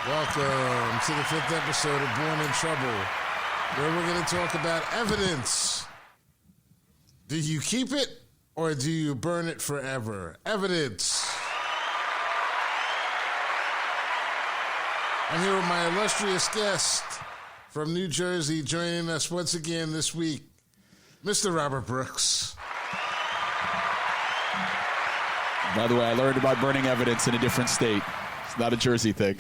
Welcome to the 5th episode of Born in Trouble, where we're going to talk about evidence. Do you keep it or do you burn it forever? Evidence. I'm here with my illustrious guest from New Jersey, joining us once again this week, Mr. Robert Brooks. By the way, I learned about burning evidence in a different state. It's not a Jersey thing.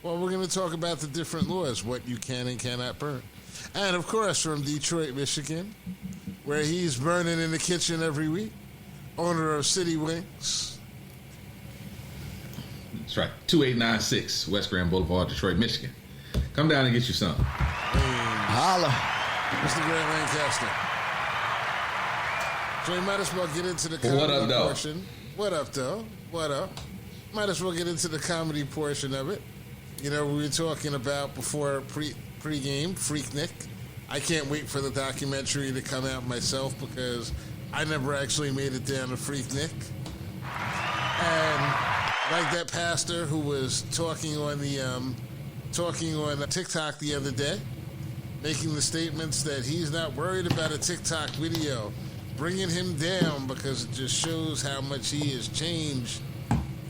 Well, we're going to talk about the different laws, what you can and cannot burn. And, of course, from Detroit, Michigan, where he's burning in the kitchen every week, owner of City Wings. That's right, 2896 West Grand Boulevard, Detroit, Michigan. Come down and get you some. Holla. Mr. Grant Lancaster. So we might as well get into the comedy portion. What up, though? What up? Might as well get into the comedy portion of it. You know, we were talking about before pre-game, Frreknik. I can't wait for the documentary to come out myself because I never actually made it down to Frreknik. And like that pastor who was talking on TikTok the other day, making the statements that he's not worried about a TikTok video bringing him down because it just shows how much he has changed.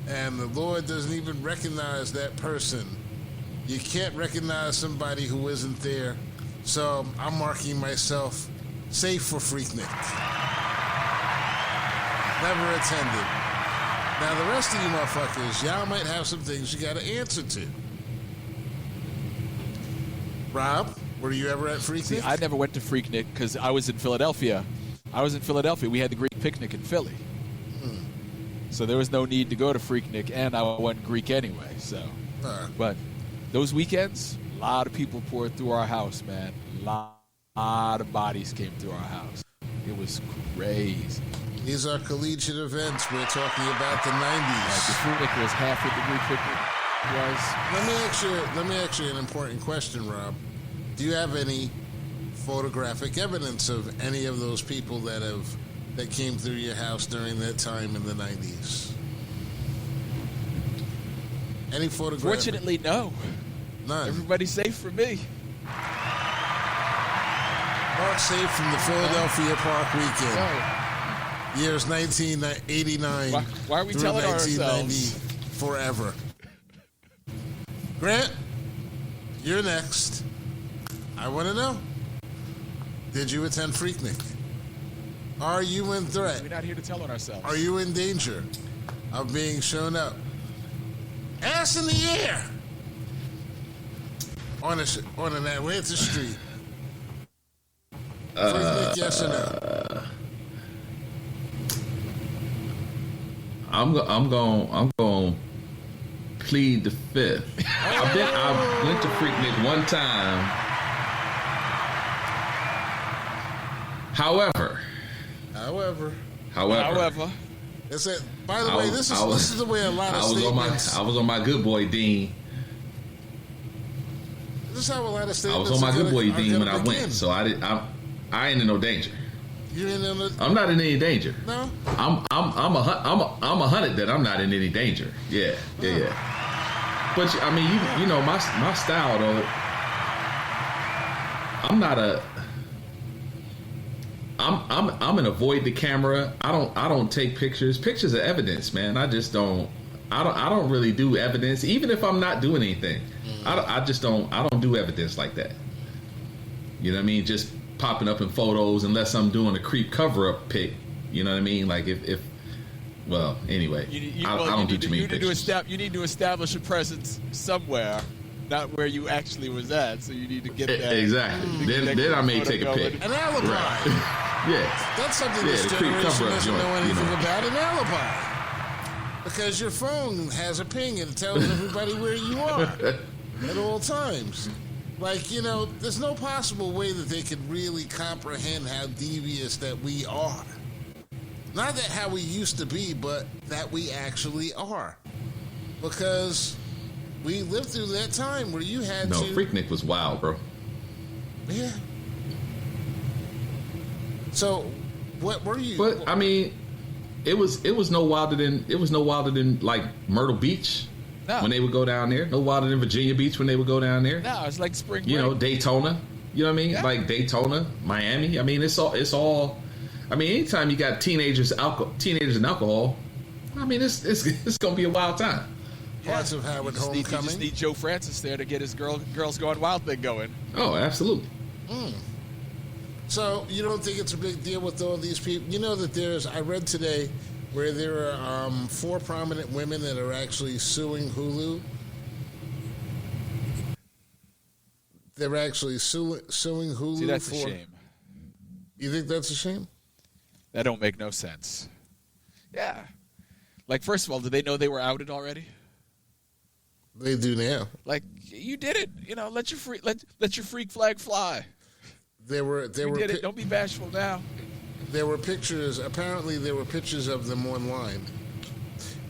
And the Lord doesn't even recognize that person. You can't recognize somebody who isn't there. So I'm marking myself safe for Frreknik. Never attended. Now the rest of you motherfuckers, y'all might have some things you got to answer to. Rob, were you ever at Frreknik? See, I never went to Frreknik because I was in Philadelphia. We had the Greek picnic in Philly. So there was no need to go to Frreknik, and I wasn't Greek anyway. So, But those weekends, a lot of people poured through our house, man. A lot of bodies came through our house. It was crazy. These are collegiate events. We're talking about the 90s. The Frreknik was half what the Greek picnic was. Let me ask you an important question, Rob. Do you have any photographic evidence of any of those people that came through your house during that time in the 90s? Any photographic? Fortunately, no. None. Everybody's safe from me. Mark safe from the Philadelphia Park weekend. No. Years 1989. Why are we telling ourselves? Forever. Grant, you're next. I want to know. Did you attend Frreknik? Are you in threat? We're not here to tell on ourselves. Are you in danger of being shown up? Ass in the air on an Atlanta street. Frreknik, yes or no? I'm going to plead the fifth. I went to Frreknik one time. However. It's a, by the way, this is the way a lot of statements. I was on my good boy Dean. This is how a lot of statements. I was on my good boy Dean when I went, so I ain't in no danger. You ain't in I'm not in any danger. No. I'm 100 that I'm not in any danger. Yeah. But I mean, you know my style though. I'm an avoid the camera. I don't take pictures. Pictures are evidence, man. I don't really do evidence, even if I'm not doing anything. I don't do evidence like that. You know what I mean? Just popping up in photos unless I'm doing a creep cover up pic. You know what I mean? Like if well, anyway, I don't do too many pictures. You need to establish a presence somewhere, not where you actually was at. So you need to get that. Exactly. Then I may take a pic. An alibi. Right. Yeah. That's something this generation doesn't know anything about, an alibi. Because your phone has a ping and it tells everybody where you are at all times. Like, you know, there's no possible way that they could really comprehend how devious that we are. Not that how we used to be, but that we actually are. Because we lived through that time where you had to... No, Frreknik was wild, bro. Yeah. So, what were you? But I mean, it was no wilder than like Myrtle Beach. No. when they would go down there. No wilder than Virginia Beach when they would go down there. No, it's like spring break. You know, Daytona. You know what I mean? Yeah. Like Daytona, Miami. I mean, it's all. I mean, anytime you got teenagers and alcohol, I mean, it's gonna be a wild time. Parts of Howard You Homecoming. just need Joe Francis there to get his girls going wild thing going. Oh, absolutely. So you don't think it's a big deal with all these people? You know that I read today where there are 4 prominent women that are actually suing Hulu. They're actually suing Hulu. See, that's a shame. You think that's a shame? That don't make no sense. Yeah. Like, first of all, did they know they were outed already? They do now. Like, you did it. You know, let your freak flag fly. You did it. Don't be bashful now. There were pictures. Apparently, there were pictures of them online.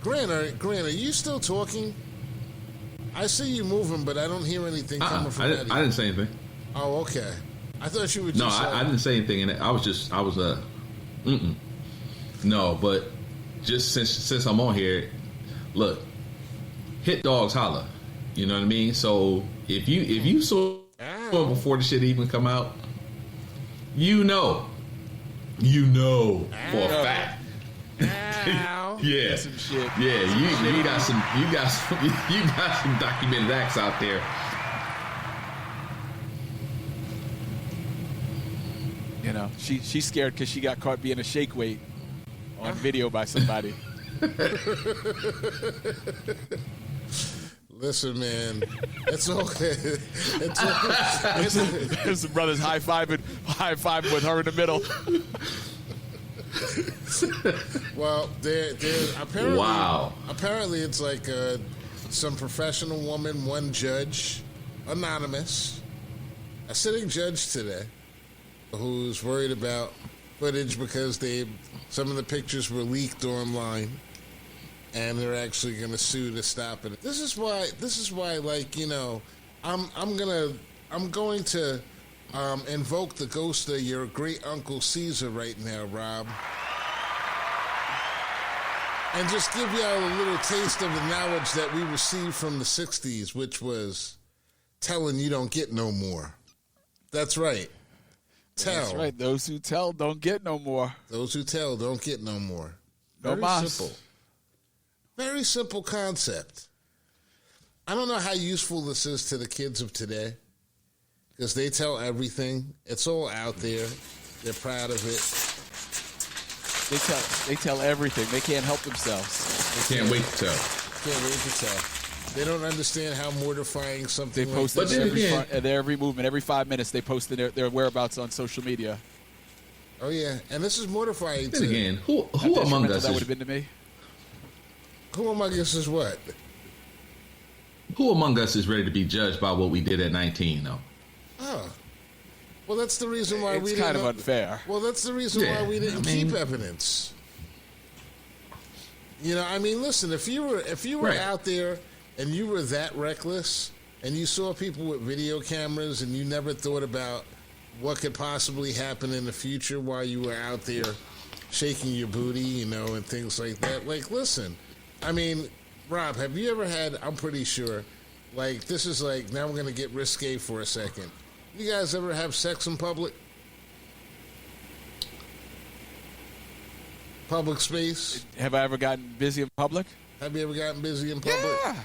Grant, are you still talking? I see you moving, but I don't hear anything coming from that. I didn't say anything. Oh, okay. I thought you were just. No, I didn't say anything. And I was No, but just since I'm on here, look, hit dogs holler. You know what I mean? So if you saw it before the shit even come out, you know for a fact. Yeah, some shit. Yeah, you got some documented acts out there. You know, she's scared because she got caught being a shake weight on video by somebody. Listen, man, it's okay. There's brothers high fiving with her in the middle. Well, they're apparently. Wow. Apparently, it's like some professional woman, one judge, anonymous, a sitting judge today, who's worried about footage because some of the pictures were leaked online, and they're actually going to sue to stop it. This is why, like, you know, I'm going to invoke the ghost of your great uncle Caesar right now, Rob, and just give y'all a little taste of the knowledge that we received from the '60s, which was telling you don't get no more. That's right. That's right. Those who tell don't get no more. Those who tell don't get no more. No Very mas. simple. Very simple concept. I don't know how useful this is to the kids of today, because they tell everything. It's all out there. They're proud of it. They tell everything. They can't help themselves. Can't wait to tell. Can't wait to tell. They don't understand how mortifying something They post like this. every movement, every 5 minutes. They post their whereabouts on social media. Oh yeah, and this is mortifying. Then to again, who among us that would is have been to me? Who among us is what? who among us is ready to be judged by what we did at 19? Though. Oh, well, that's the reason why It's we kind didn't. of unfair. Well, that's the reason Yeah, why we didn't I mean- keep evidence. You know, I mean, listen, if you were Right. out there and you were that reckless and you saw people with video cameras and you never thought about what could possibly happen in the future while you were out there shaking your booty, you know, and things like that. Like, listen, I mean, Rob, have you ever had, I'm pretty sure, like, this is like, now we're going to get risque for a second. You guys ever have sex in public? Public space? Have I ever gotten busy in public? Have you ever gotten busy in public? Yeah.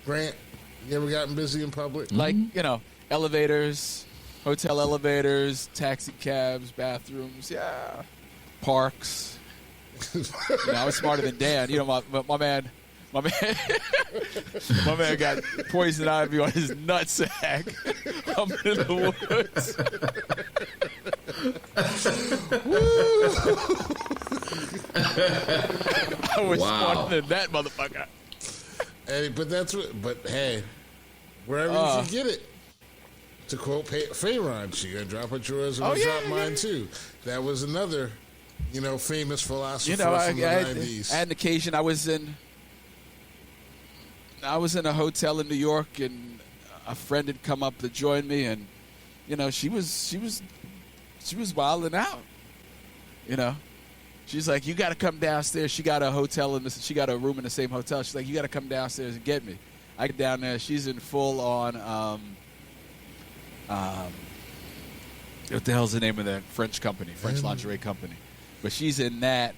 Grant, you ever gotten busy in public? Like, you know, elevators, hotel elevators, taxi cabs, bathrooms, yeah. Parks. You know, I was smarter than Dan. You know, my man my man got poison ivy on his nutsack up in the woods. I was smarter than that motherfucker. Hey, but hey, wherever you can get it. To quote Pharaoh, she gonna drop her drawers and drop mine too. That was another, you know, famous philosopher from the 90s. I had an occasion. I was in a hotel in New York, and a friend had come up to join me, and you know, she was wilding out. You know, She's like, you got to come downstairs. She got a hotel she got a room in the same hotel. She's like, you got to come downstairs and get me. I get down there. She's in full on. What the hell's the name of that French company? French lingerie company. But she's in that.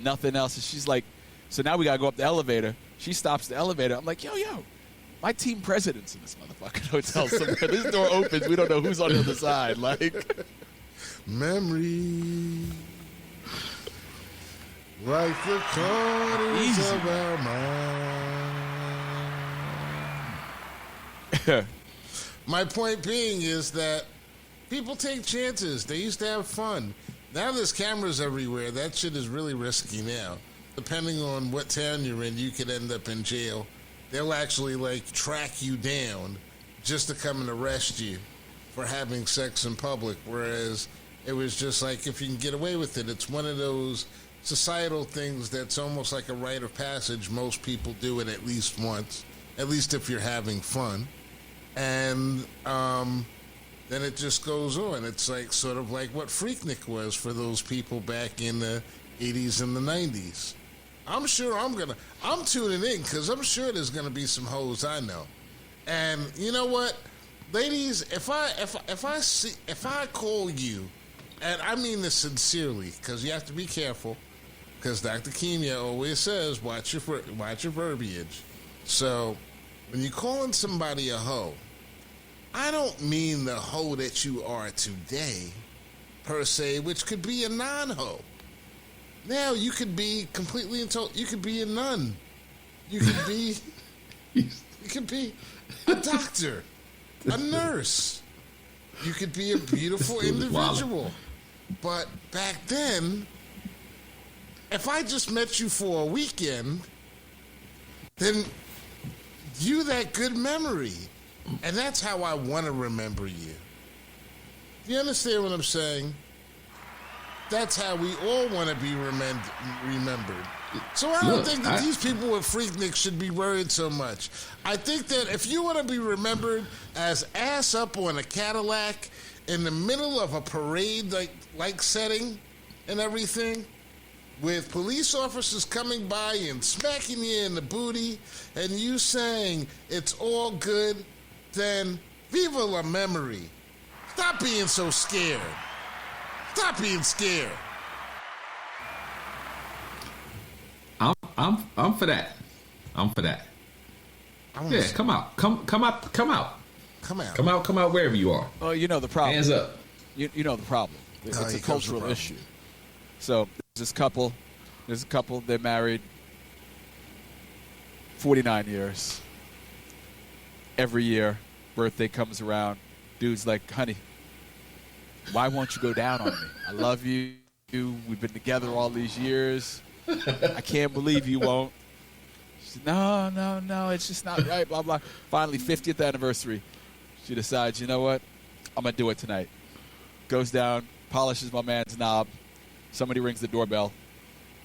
Nothing else. And she's like, so now we got to go up the elevator. She stops the elevator. I'm like, yo, my team president's in this motherfucking hotel somewhere. This door opens. We don't know who's on the other side. Like, memory, like the corners of our mind. My point being is that people take chances. They used to have fun. Now there's cameras everywhere. That shit is really risky now. Depending on what town you're in, you could end up in jail. They'll actually, like, track you down just to come and arrest you for having sex in public, whereas it was just like, if you can get away with it, it's one of those societal things that's almost like a rite of passage. Most people do it at least once, at least if you're having fun. And then it just goes on. It's like sort of like what Frreknik was for those people back in the 80s and the 90s. I'm sure I'm tuning in because I'm sure there's going to be some hoes I know. And you know what? Ladies, if I call you, and I mean this sincerely, because you have to be careful, because Dr. Kenya always says, watch your verbiage. So, when you're calling somebody a hoe, I don't mean the hoe that you are today, per se, which could be a non-hoe. Now, you could be completely you could be a nun. You could be, a doctor, a nurse. You could be a beautiful individual. But back then, if I just met you for a weekend, then you that good memory. And that's how I want to remember you. Do you understand what I'm saying? That's how we all want to be remembered. So I don't think that these people with Frreknik should be worried so much. I think that if you want to be remembered as ass up on a Cadillac in the middle of a parade like setting and everything, with police officers coming by and smacking you in the booty and you saying it's all good, then viva la memory. Stop being so scared. Stop being scared. I'm for that. I'm for that. Yeah, come out. Come out. Come out. Come out wherever you are. Oh, you know the problem. Hands up. You know the problem. It's a cultural issue. So there's a couple. They're married 49 years. Every year, birthday comes around. Dude's like, honey, why won't you go down on me? I love you. We've been together all these years. I can't believe you won't. She said, no, it's just not right, blah, blah. Finally, 50th anniversary. She decides, you know what? I'm going to do it tonight. Goes down, polishes my man's knob. Somebody rings the doorbell.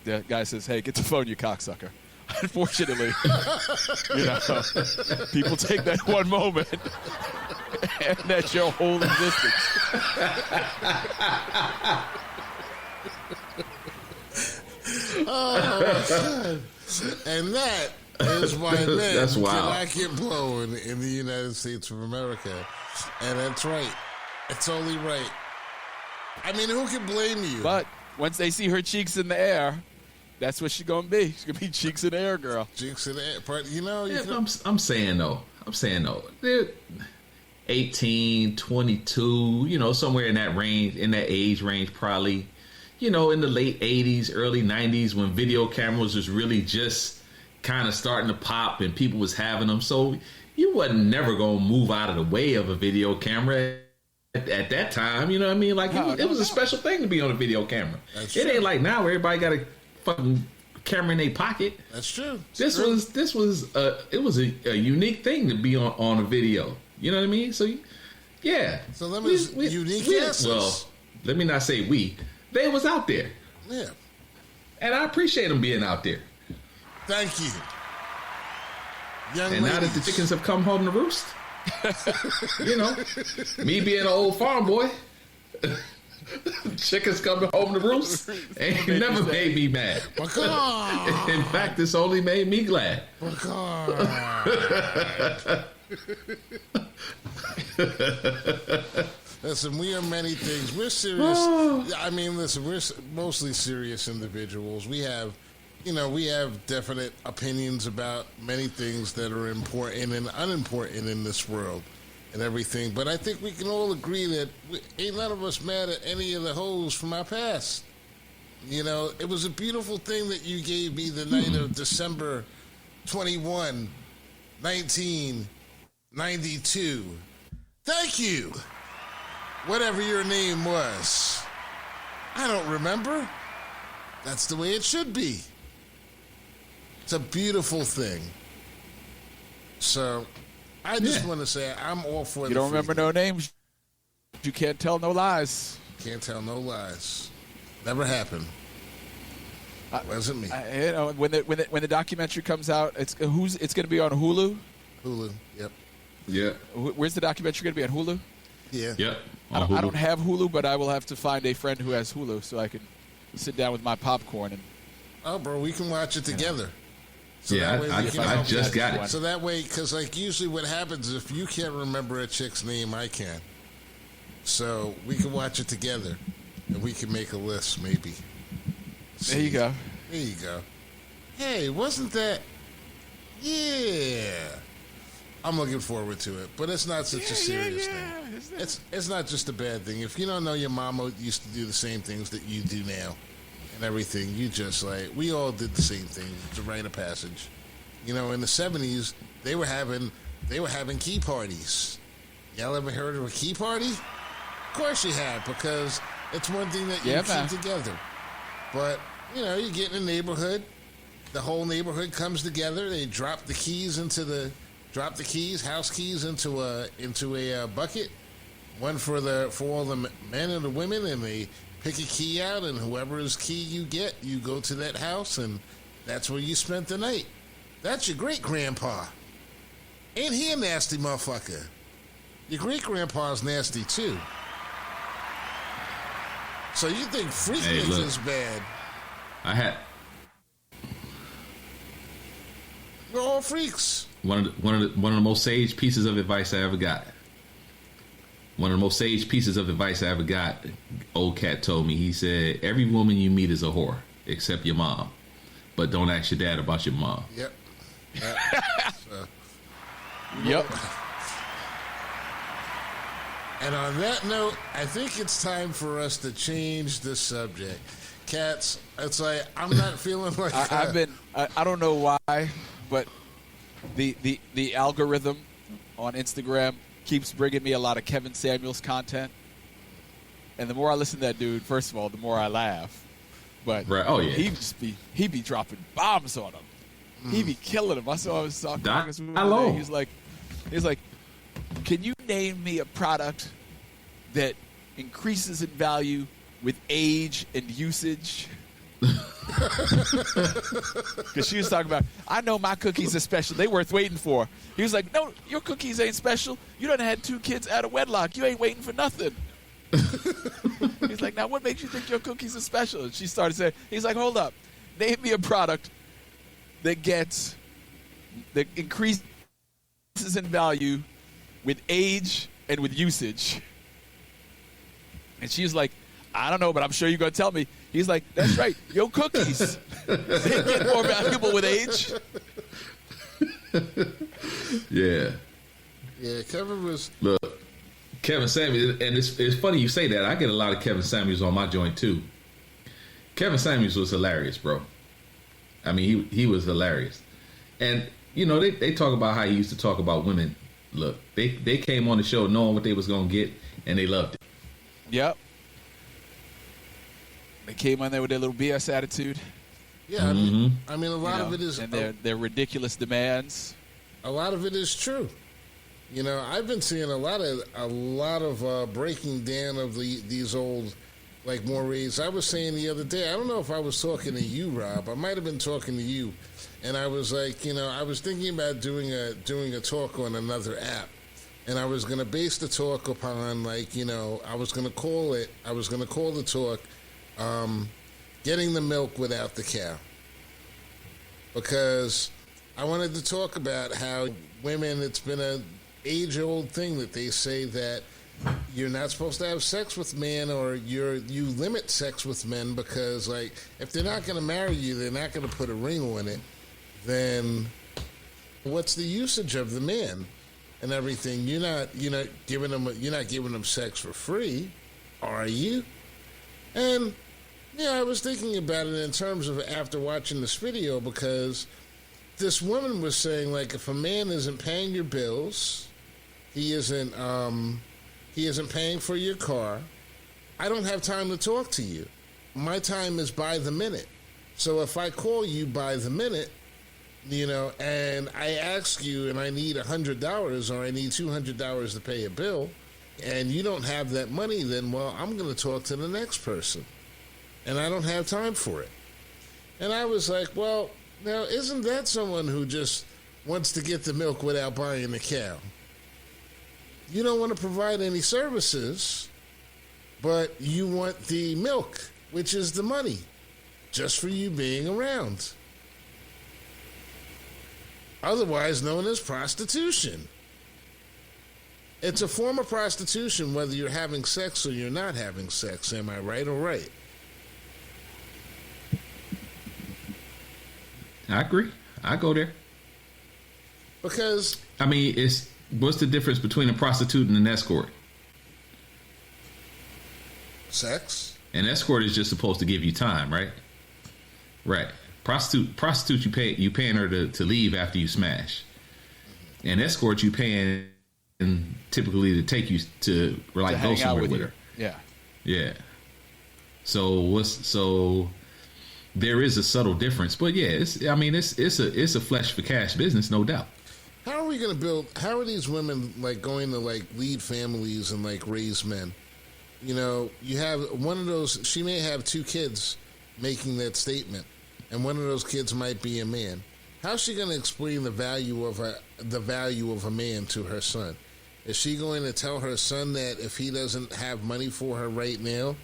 The guy says, hey, get the phone, you cocksucker. Unfortunately, people take that one moment, and that's your whole existence. Oh, God. And that is why men cannot get blown in the United States of America. And that's right. It's only right. I mean, who can blame you? But once they see her cheeks in the air, that's what she's going to be. She's going to be cheeks in the air, girl. Cheeks in the air. But, I'm saying, though. They're 18, 22, somewhere in that range, in that age range, probably. In the late 80s, early 90s, when video cameras was really just kind of starting to pop and people was having them. So you wasn't never going to move out of the way of a video camera at that time. You know what I mean? Like, it was a special thing to be on a video camera. It ain't like now where everybody got a fucking camera in their pocket. That's true. It was a unique thing to be on a video. You know what I mean? So, yeah. So let me unique answers. Well, let me not say we. They was out there. Yeah. And I appreciate them being out there. Thank you. Young and ladies. Now that the chickens have come home to roost, me being an old farm boy, Chickens coming home to roost ain't never made me mad. In fact, it's only made me glad. Listen, we are many things. We're serious. I mean, listen, we're mostly serious individuals. We have definite opinions about many things that are important and unimportant in this world and everything. But I think we can all agree that ain't none of us mad at any of the hoes from our past. You know, it was a beautiful thing that you gave me the night of December 21, 1992. Thank you. Whatever your name was. I don't remember. That's the way it should be. It's a beautiful thing. So, I just want to say I'm all for You don't remember no names. You can't tell no lies. Can't tell no lies. Never happened. Wasn't me. You know, when the documentary comes out, it's going to be on Hulu. Hulu. Yep. Yeah. Where's the documentary going to be on Hulu? Yeah. Yep. I don't have Hulu, but I will have to find a friend who has Hulu so I can sit down with my popcorn and. Oh, bro, we can watch it together. So yeah, I just got it. So that way, because like usually what happens is if you can't remember a chick's name, I can. So we can watch it together, and we can make a list maybe. There you go. There you go. Hey, wasn't that? Yeah. I'm looking forward to it, but it's not such a serious thing. It's not just a bad thing. If you don't know, your mama used to do the same things that you do now, and everything. You just like we all did the same thing. It's a rite of passage. You know, in the '70s, they were having key parties. Y'all ever heard of a key party? Of course you have, because it's one thing that you keep together. But you know, you get in a neighborhood, the whole neighborhood comes together. They drop the keys house keys into a bucket, one for all the men and the women, and they pick a key out, and whoever's key you get, you go to that house, and that's where you spent the night. That's your great grandpa. Ain't he a nasty motherfucker? Your great grandpa's nasty too. So you think Frreknik is bad? We're all freaks. One of the most sage pieces of advice I ever got. Old cat told me. He said, "Every woman you meet is a whore, except your mom. But don't ask your dad about your mom." Yep. Yep. And on that note, I think it's time for us to change the subject. Cats, it's like I'm not feeling like I don't know why, but the algorithm on Instagram keeps bringing me a lot of Kevin Samuels content, and the more I listen to that dude, first of all, the more I laugh. But right. Oh yeah, he be dropping bombs on him. He be killing him. I saw him talking. He's like, can you name me a product that increases in value with age and usage? Because she was talking about, I know my cookies are special. They worth waiting for. He was like, no, your cookies ain't special. You done had 2 kids out of wedlock. You ain't waiting for nothing. He's like, now what makes you think your cookies are special? And she started saying, he's like, hold up. Name me a product that increases in value with age and with usage. And she was like, I don't know, but I'm sure you're going to tell me. He's like, that's right. Your cookies, they get more valuable with age. Yeah. Yeah, Kevin was... Look, Kevin Samuels, and it's funny you say that. I get a lot of Kevin Samuels on my joint, too. Kevin Samuels was hilarious, bro. I mean, he was hilarious. And, you know, they talk about how he used to talk about women. Look, they came on the show knowing what they was going to get, and they loved it. Yep. They came on there with their little BS attitude. Yeah, I mean, a lot of it is... And their ridiculous demands. A lot of it is true. You know, I've been seeing a lot of breaking down of these old, like, mores. I was saying the other day, I don't know if I was talking to you, Rob. I might have been talking to you. And I was like, you know, I was thinking about doing a talk on another app. and I was going to base the talk upon, like, you know, I was going to call the talk, getting the milk without the cow. Because I wanted to talk about how women, it's been an age-old thing that they say that you're not supposed to have sex with men, or you limit sex with men because, like, if they're not going to marry you, they're not going to put a ring on it, then what's the usage of the man and everything? You're not giving them sex for free, are you? And yeah, I was thinking about it in terms of after watching this video, because this woman was saying, like, if a man isn't paying your bills, he isn't paying for your car, I don't have time to talk to you. My time is by the minute. So if I call you by the minute, you know, and I ask you and I need $100 or I need $200 to pay a bill, and you don't have that money, then, well, I'm going to talk to the next person. And I don't have time for it. And I was like, well, now, isn't that someone who just wants to get the milk without buying the cow? You don't want to provide any services, but you want the milk, which is the money, just for you being around. Otherwise known as prostitution. It's a form of prostitution whether you're having sex or you're not having sex. Am I right or right? I agree. I go there. Because, I mean, what's the difference between a prostitute and an escort? sex. An escort is just supposed to give you time, right? Right. Prostitute, you paying her to leave after you smash. An escort, you paying typically to take you to go somewhere with her. Yeah. Yeah. So there is a subtle difference, but yeah, it's a flesh for cash business, no doubt. How are we going to build? How are these women going to lead families and raise men? You know, you have one of those. She may have two kids making that statement, and one of those kids might be a man. How's she going to explain the value of a man to her son? Is she going to tell her son that if he doesn't have money for her right now,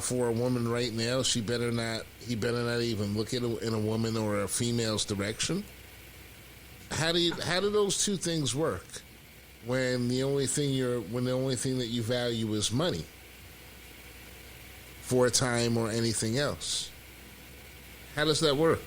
for a woman right now, he better not even look at in a woman or a female's direction? How do those two things work when the only thing that you value is money for time or anything else? How does that work?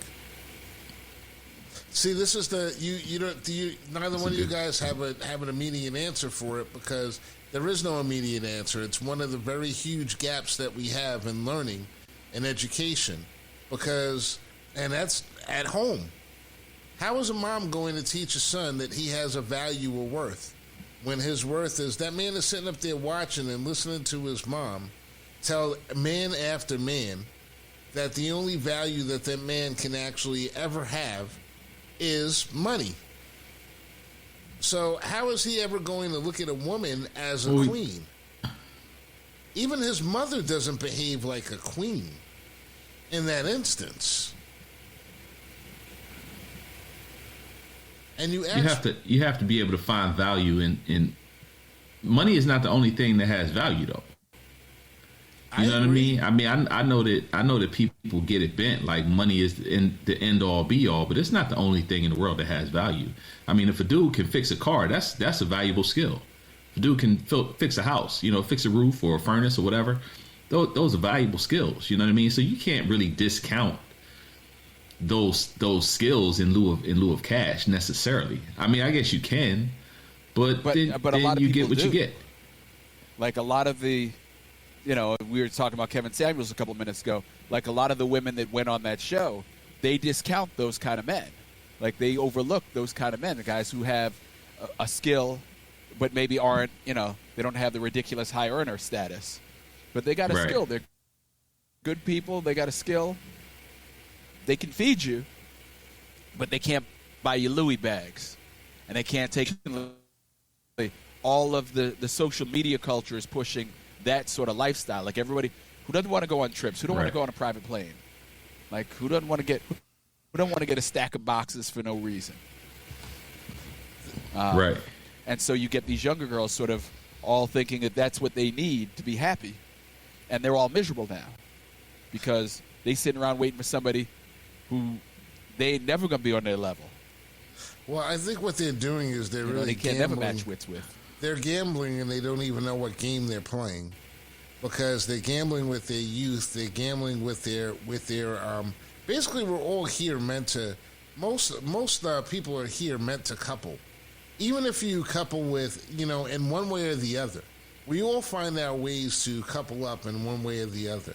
See, this is neither one of you guys have an immediate answer for it, because there is no immediate answer. It's one of the very huge gaps that we have in learning and education, and that's at home. How is a mom going to teach a son that he has a value or worth when his worth is that man is sitting up there watching and listening to his mom tell man after man that the only value that man can actually ever have is money? So how is he ever going to look at a woman as a queen? Even his mother doesn't behave like a queen in that instance. And you have to be able to find value in money. Is not the only thing that has value, though. You know what I mean? I know that people get it bent like money is the end all be all, but it's not the only thing in the world that has value. I mean, if a dude can fix a car, that's a valuable skill. If a dude can fix a house, fix a roof or a furnace or whatever, those are valuable skills. You know what I mean? So you can't really discount those skills in lieu of cash necessarily. I mean, I guess you can, but then a lot of you people get what do. you get. Like a lot of the, we were talking about Kevin Samuels a couple of minutes ago. Like a lot of the women that went on that show, they discount those kind of men. Like they overlook those kind of men, the guys who have a skill, but maybe aren't, they don't have the ridiculous high earner status, but they got a skill. They're good people. They got a skill. They can feed you, but they can't buy you Louis bags, and they can't take all of the social media culture is pushing that sort of lifestyle. Like everybody who doesn't want to go on trips, who don't want to go on a private plane, like who don't want to get a stack of boxes for no reason. Right. And so you get these younger girls sort of all thinking that that's what they need to be happy. And they're all miserable now because they sitting around waiting for somebody who they ain't never going to be on their level. Well, I think what they're doing is they're really they can't gambling. never match wits with. They're gambling and they don't even know what game they're playing because they're gambling with their youth. They're gambling with their basically, we're all here meant to. Most people are here meant to couple. Even if you couple with, in one way or the other, we all find our ways to couple up in one way or the other.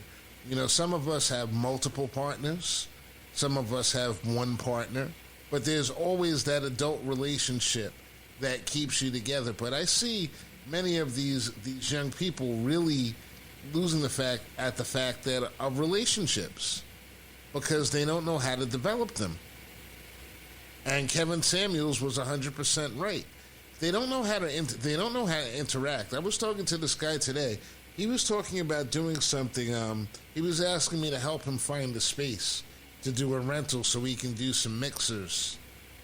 Some of us have multiple partners. Some of us have one partner. But there's always that adult relationship that keeps you together. But I see many of these young people really losing the fact that of relationships because they don't know how to develop them. And Kevin Samuels was 100% right. They don't know how to interact. I was talking to this guy today. He was talking about doing something. He was asking me to help him find a space to do a rental so he can do some mixers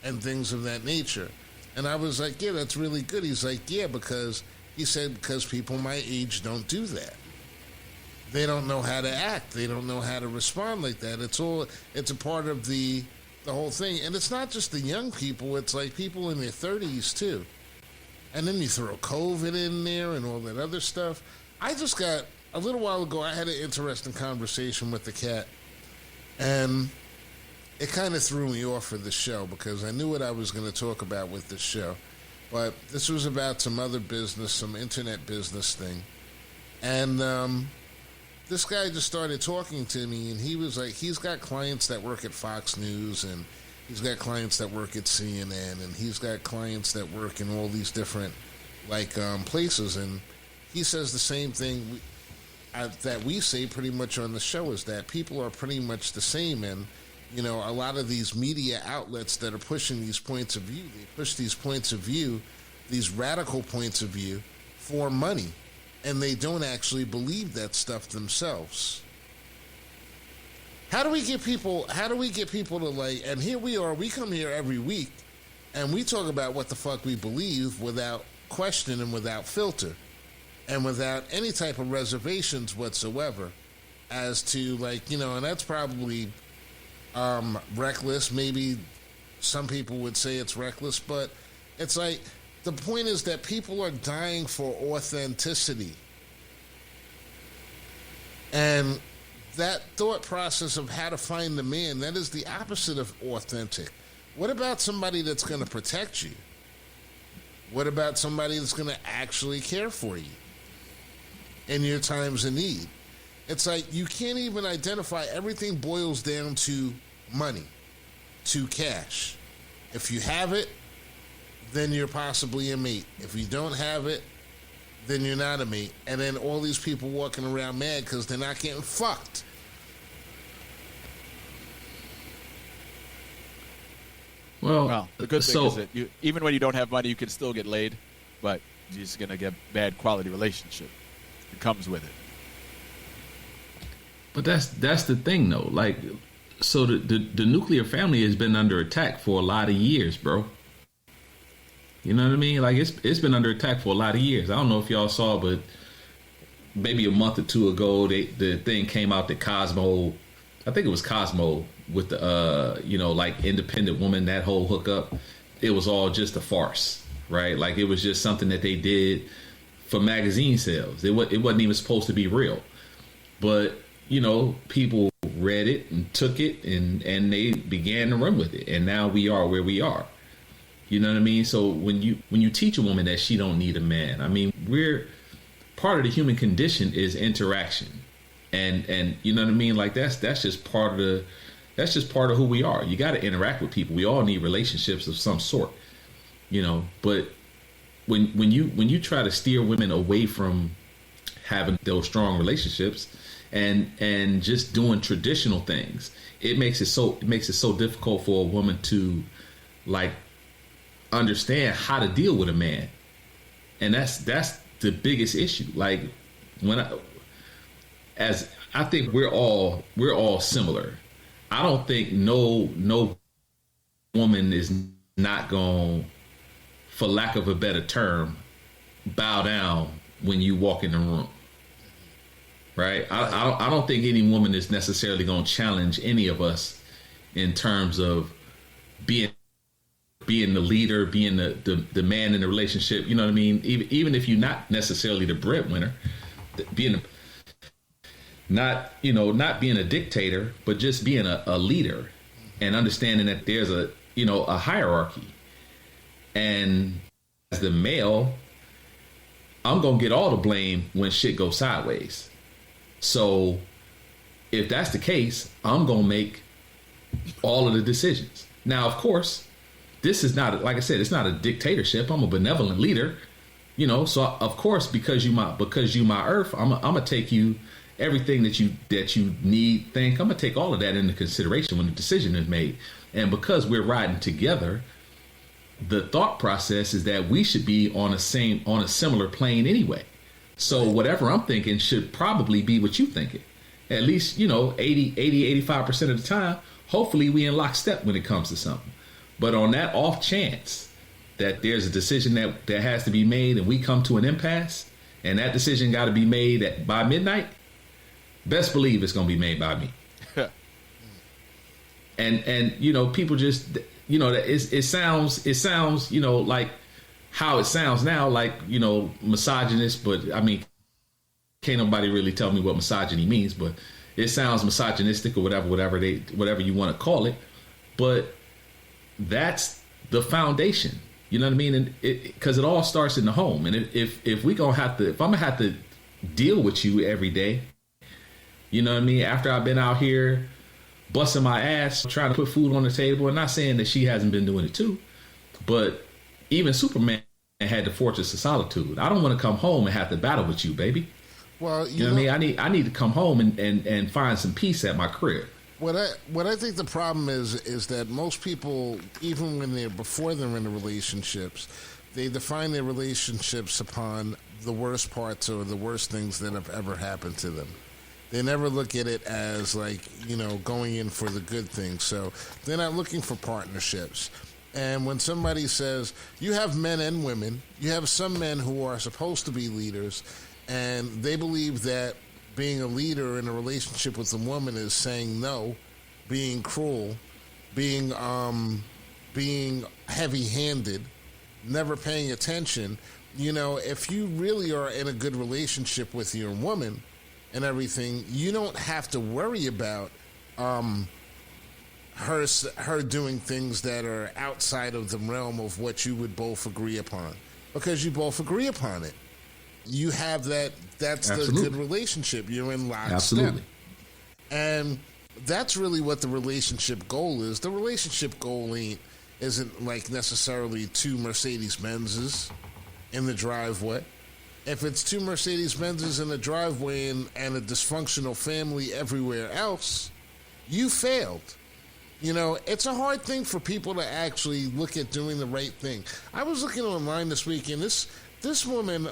and things of that nature. And I was like, yeah, that's really good. He's like, yeah, because people my age don't do that. They don't know how to act. They don't know how to respond like that. It's a part of the whole thing. And it's not just the young people. It's like people in their 30s, too. And then you throw COVID in there and all that other stuff. I just got, a little while ago, I had an interesting conversation with the cat. And it kind of threw me off for the show because I knew what I was going to talk about with this show. But this was about some other business, some internet business thing. And this guy just started talking to me, and he was like, he's got clients that work at Fox News, and he's got clients that work at CNN, and he's got clients that work in all these different, places. And he says the same thing that we say pretty much on the show, is that people are pretty much the same. And, a lot of these media outlets that are pushing these points of view, they push these points of view, these radical points of view for money. And they don't actually believe that stuff themselves. How do we get people to and here we are, we come here every week and we talk about what the fuck we believe without question and without filter and without any type of reservations whatsoever as to and that's probably reckless. Maybe some people would say it's reckless, but it's like, the point is that people are dying for authenticity. And that thought process of how to find the man, that is the opposite of authentic. What about somebody that's going to protect you? What about somebody that's going to actually care for you in your times of need? It's like you can't even identify. Everything boils down to money, to cash. If you have it, then you're possibly a mate. If you don't have it, then you're not a mate. And then all these people walking around mad because they're not getting fucked. Well, the good thing is that even when you don't have money, you can still get laid, but you're just going to get bad quality relationship. It comes with it. But that's the thing, though. So the nuclear family has been under attack for a lot of years, bro. You know what I mean? It's been under attack for a lot of years. I don't know if y'all saw, but maybe a month or two ago, the thing came out that Cosmo, I think it was Cosmo, with the independent woman, that whole hookup, it was all just a farce, right? It was just something that they did for magazine sales. It wasn't even supposed to be real, but people read it and took it and they began to run with it, and now we are where we are. You know what I mean? So when you teach a woman that she don't need a man, I mean, we're part of the human condition is interaction, and you know what I mean? That's just part of who we are. You got to interact with people. We all need relationships of some sort, But when you try to steer women away from having those strong relationships and just doing traditional things, it makes it so difficult for a woman to understand how to deal with a man. And that's the biggest issue. I think we're all similar. I don't think no woman is not going to for lack of a better term, bow down when you walk in the room. Right? I don't think any woman is necessarily going to challenge any of us in terms of being the leader, being the man in the relationship. You know what I mean? Even if you're not necessarily the breadwinner, not being a dictator, but just being a leader and understanding that there's a hierarchy. And as the male, I'm going to get all the blame when shit goes sideways. So if that's the case, I'm going to make all of the decisions. Now, of course, this is not, like I said, it's not a dictatorship. I'm a benevolent leader, so of course, because you my earth, I'm going to take you everything that you need, I'm going to take all of that into consideration when the decision is made. And because we're riding together, the thought process is that we should be on a similar plane anyway. So whatever I'm thinking should probably be what you're thinking. At least, 85% of the time, hopefully we in lockstep when it comes to something. But on that off chance that there's a decision that has to be made and we come to an impasse and that decision got to be made by midnight, best believe it's going to be made by me. and people just, it sounds, like how it sounds now, like, misogynist, but I mean, can't nobody really tell me what misogyny means, but it sounds misogynistic or whatever you want to call it. But that's the foundation, you know what I mean? And because it all starts in the home. And if I'm gonna have to deal with you every day, you know what I mean? After I've been out here busting my ass, trying to put food on the table, and not saying that she hasn't been doing it too, but even Superman had the Fortress of Solitude. I don't want to come home and have to battle with you, baby. Well, you know what I mean? I need to come home and find some peace at my crib. What I think the problem is that most people, even when before they're in the relationships, they define their relationships upon the worst parts or the worst things that have ever happened to them. They never look at it as like, going in for the good things. So they're not looking for partnerships. And when somebody says, you have men and women, you have some men who are supposed to be leaders, and they believe that being a leader in a relationship with a woman is saying no, being cruel, being heavy-handed, never paying attention. If you really are in a good relationship with your woman and everything, you don't have to worry about her doing things that are outside of the realm of what you would both agree upon, because you both agree upon it. You have that. That's Absolutely. The good relationship. You're in lockstep. Absolutely. And that's really what the relationship goal is. The relationship goal isn't like necessarily 2 Mercedes-Benzes in the driveway. If it's 2 Mercedes-Benzes in the driveway and a dysfunctional family everywhere else, you failed. It's a hard thing for people to actually look at doing the right thing. I was looking online this week, and this woman,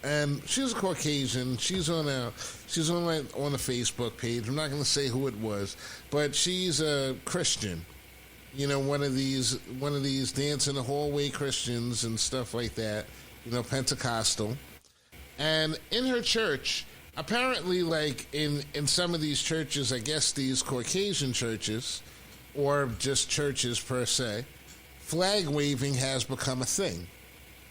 and she's a Caucasian. She's on a Facebook page. I'm not going to say who it was, but she's a Christian. One of these dance in the hallway Christians and stuff like that. Pentecostal. And in her church, apparently, like in some of these churches, I guess these Caucasian churches, or just churches per se, flag waving has become a thing,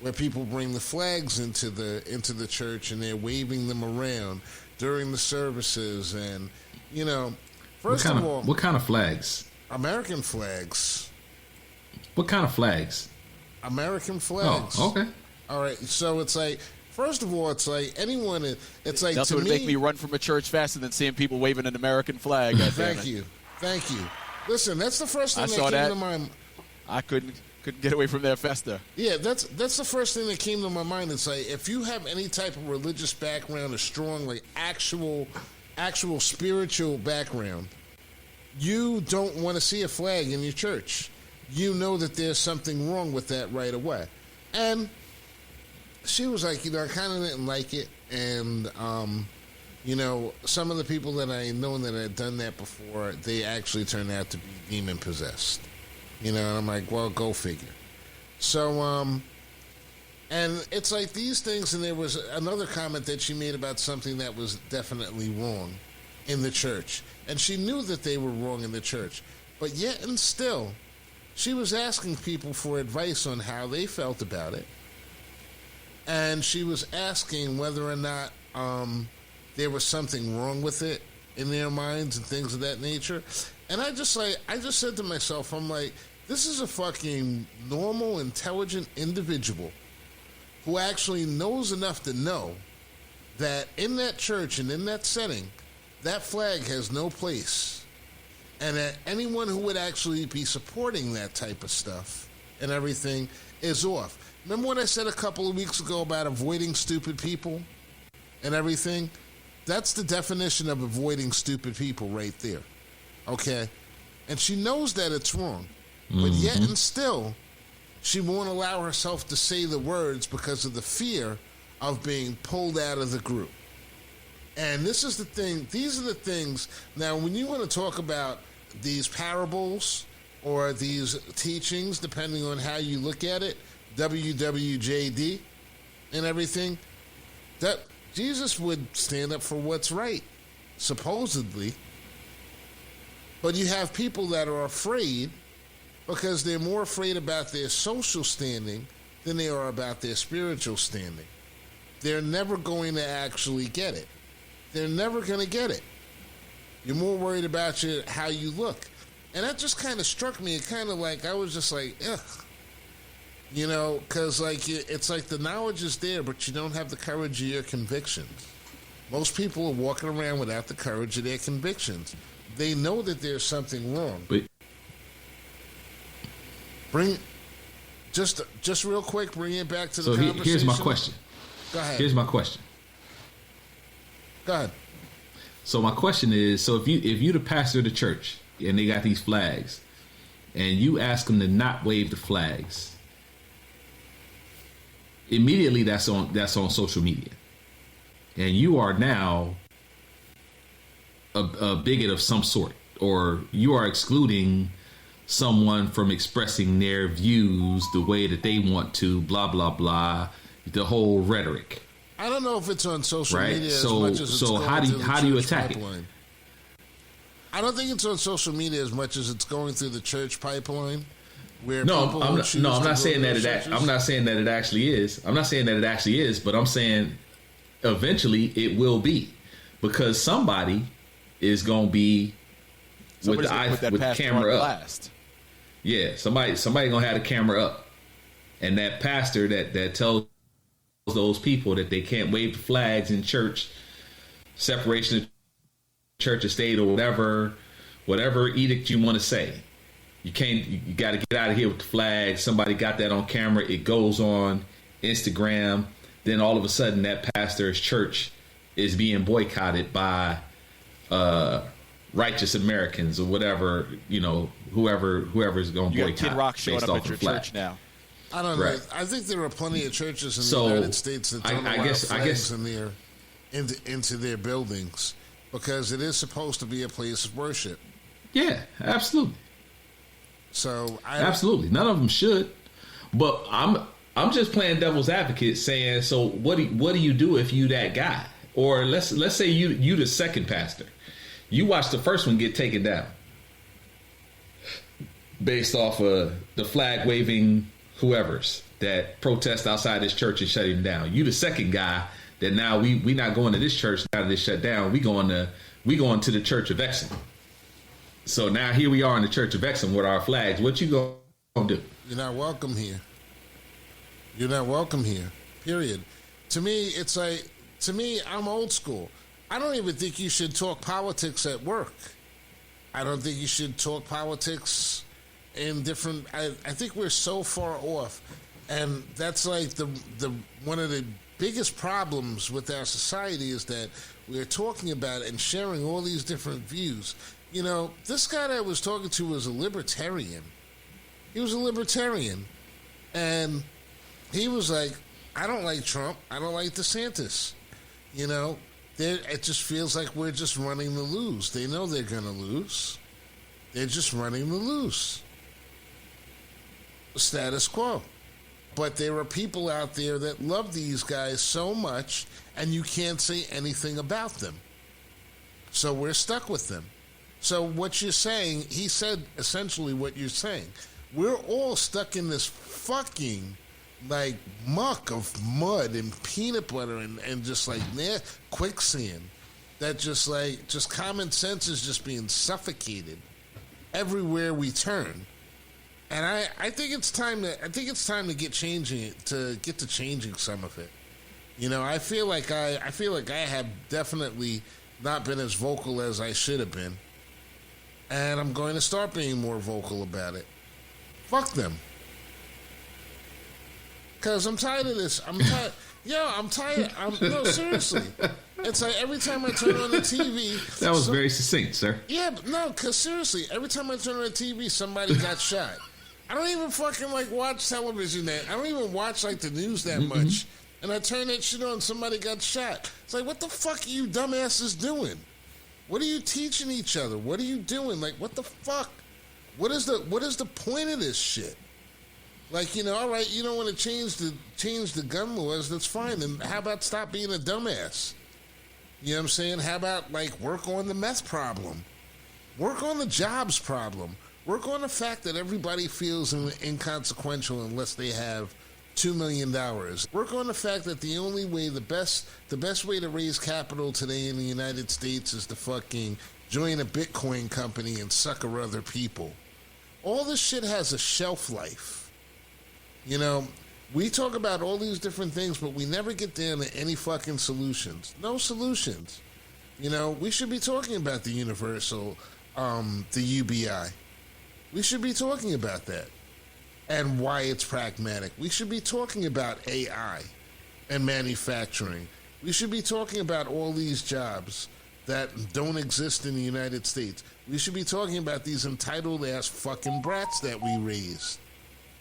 where people bring the flags into the church and they're waving them around during the services. And first of all, what kind of flags? American flags. What kind of flags? American flags. Oh, okay. All right. So it's like, first of all, it's like anyone. It's like, nothing would make me run from a church faster than seeing people waving an American flag. Thank you. Listen, that's the first thing that came to mind. I couldn't get away from there faster. Yeah, that's the first thing that came to my mind. It's like, if you have any type of religious background, a strong, like actual spiritual background, you don't want to see a flag in your church. You know that there's something wrong with that right away. And she was like, I kind of didn't like it. And, some of the people that I know that had done that before, they actually turned out to be demon possessed. And I'm like, well, go figure. So, and it's like these things, and there was another comment that she made about something that was definitely wrong in the church. And she knew that they were wrong in the church. But yet and still, she was asking people for advice on how they felt about it. And she was asking whether or not there was something wrong with it in their minds and things of that nature. And I just said to myself, I'm like, this is a fucking normal, intelligent individual who actually knows enough to know that in that church and in that setting, that flag has no place. And that anyone who would actually be supporting that type of stuff and everything is off. Remember what I said a couple of weeks ago about avoiding stupid people and everything? That's the definition of avoiding stupid people right there. Okay? And she knows that it's wrong. But yet and still, she won't allow herself to say the words because of the fear of being pulled out of the group. And this is the thing. These are the things. Now, when you want to talk about these parables or these teachings, depending on how you look at it, WWJD and everything, that Jesus would stand up for what's right, supposedly. But you have people that are afraid because they're more afraid about their social standing than they are about their spiritual standing. They're never going to actually get it. They're never going to get it. You're more worried about how you look. And that just kind of struck me. It kind of like, I was just like, ugh. You know, because like it's like the knowledge is there, but you don't have the courage of your convictions. Most people are walking around without the courage of their convictions. They know that there's something wrong. Just real quick, bring it back to the conversation. Here's my question. Go ahead. Here's my question. Go ahead. So my question is, so if you the pastor of the church and they got these flags, and you ask them to not wave the flags, immediately that's on social media, and you are now a bigot of some sort, or you are excluding someone from expressing their views the way that they want to, blah blah blah, the whole rhetoric. I don't know if it's on social media so, as much as it's so going how through do you church attack pipeline. it? I don't think it's on social media as much as it's going through the church pipeline. Where I'm not saying that I'm not saying that it actually is. I'm not saying that it actually is, but I'm saying eventually it will be, because somebody is going to be with the camera up. Blast. Yeah, somebody gonna have the camera up, and that pastor that tells those people that they can't wave the flags in church, separation of church and state, or whatever edict you want to say. You got to get out of here with the flag. Somebody got that on camera. It goes on Instagram. Then all of a sudden that pastor's church is being boycotted by righteous Americans or whatever, whoever's going to boycott. Kid Rock showing up at your church now. I don't know. I think there are plenty of churches in the United States that don't allow flags into their buildings, because it is supposed to be a place of worship. Yeah, absolutely. So absolutely, none of them should. But I'm just playing devil's advocate, saying, so what do you do if you that guy? Or let's say you the second pastor. You watch the first one get taken down based off of the flag waving whoever's that protest outside this church and shut him down. You the second guy that now we not going to this church now that it's shut down. We going to the Church of Exum. So now here we are in the Church of Exum with our flags. What you gonna do? You're not welcome here. You're not welcome here. Period. To me, it's like, I'm old school. I don't even think you should talk politics at work. I don't think you should talk politics in different. I think we're so far off, and that's like the one of the biggest problems with our society is that we're talking about and sharing all these different views. You know, this guy that I was talking to was a libertarian. He was a libertarian, and he was like, I don't like Trump. I don't like DeSantis. You know, it just feels like we're just running to lose. They know they're going to lose. They're just running to lose. Status quo. But there are people out there that love these guys so much, and you can't say anything about them. So we're stuck with them. So what you're saying, he said essentially what you're saying. We're all stuck in this fucking, like, muck of mud and peanut butter and just, like, quicksand. That just, like, just common sense is just being suffocated everywhere we turn. And I think it's time to get changing some of it. You know, I feel like I have definitely not been as vocal as I should have been. And I'm going to start being more vocal about it. Fuck them. Because I'm tired of this. I'm tired. I'm tired. No, seriously. It's like every time I turn on the TV... That was very succinct, sir. Yeah, but no, because seriously, every time I turn on the TV, somebody got shot. I don't even fucking, like, watch television I don't even watch, like, the news that much. And I turn that shit on, somebody got shot. It's like, what the fuck are you dumbasses doing? What are you teaching each other? What are you doing? Like, what the fuck? What is the point of this shit? Like, you know, all right, you don't want to change the gun laws, that's fine. Then how about stop being a dumbass? You know what I'm saying? How about, like, work on the meth problem? Work on the jobs problem. Work on the fact that everybody feels inconsequential unless they have $2 million. Work on the fact that the only way, the best way to raise capital today in the United States is to fucking join a Bitcoin company and sucker other people. All this shit has a shelf life. You know, we talk about all these different things, but we never get down to any fucking solutions. No solutions. You know, we should be talking about the universal, the UBI. We should be talking about that and why it's pragmatic. We should be talking about AI and manufacturing. We should be talking about all these jobs that don't exist in the United States. We should be talking about these entitled-ass fucking brats that we raised.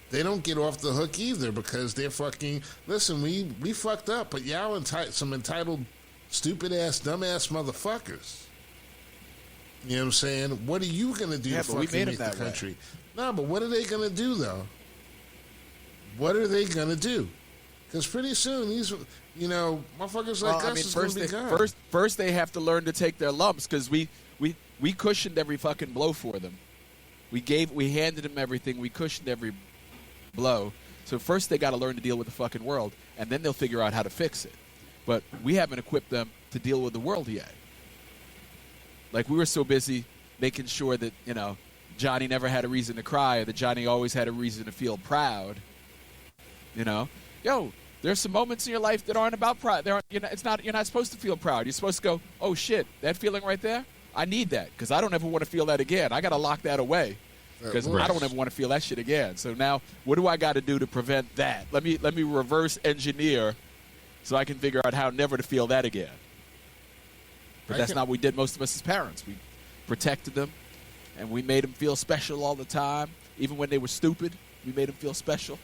They don't get off the hook either because they're fucking... Listen, we fucked up, but y'all some entitled, stupid-ass, dumb-ass motherfuckers. You know what I'm saying? What are you going to do to fucking make the country? No, but what are they going to do, though? What are they going to do? Because pretty soon, these, you know, motherfuckers like us is going to be gone. First, they have to learn to take their lumps because we cushioned every fucking blow for them. We handed them everything. We cushioned every blow. So first, they got to learn to deal with the fucking world, and then they'll figure out how to fix it. But we haven't equipped them to deal with the world yet. Like, we were so busy making sure that, you know, Johnny never had a reason to cry or that Johnny always had a reason to feel proud. You know? Yo, there's some moments in your life that aren't about pride. You're not supposed to feel proud. You're supposed to go, oh, shit, that feeling right there? I need that because I don't ever want to feel that again. I got to lock that away because I don't ever want to feel that shit again. So now what do I got to do to prevent that? Let me reverse engineer so I can figure out how never to feel that again. But that's not what we did, most of us as parents. We protected them, and we made them feel special all the time. Even when they were stupid, we made them feel special.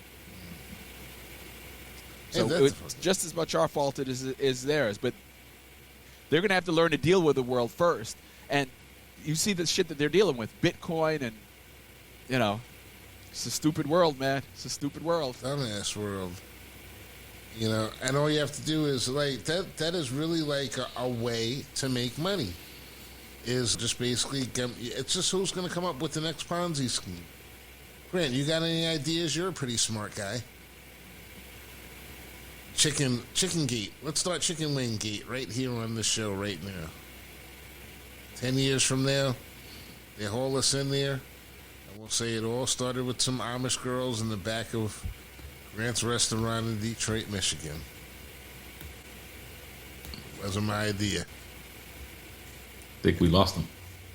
So it's just as much our fault as it is theirs. But they're going to have to learn to deal with the world first. And you see the shit that they're dealing with, Bitcoin and, you know, it's a stupid world, man. It's a stupid world. Dumbass world. You know, and all you have to do is, like, that is really like a way to make money. Is just basically, it's just who's going to come up with the next Ponzi scheme. Grant, you got any ideas? You're a pretty smart guy. Chicken Gate. Let's start Chicken Wing Gate right here on this show right now. 10 years from now, they haul us in there, and we'll say it all started with some Amish girls in the back of Grant's restaurant in Detroit, Michigan. Wasn't my idea. I think we lost them.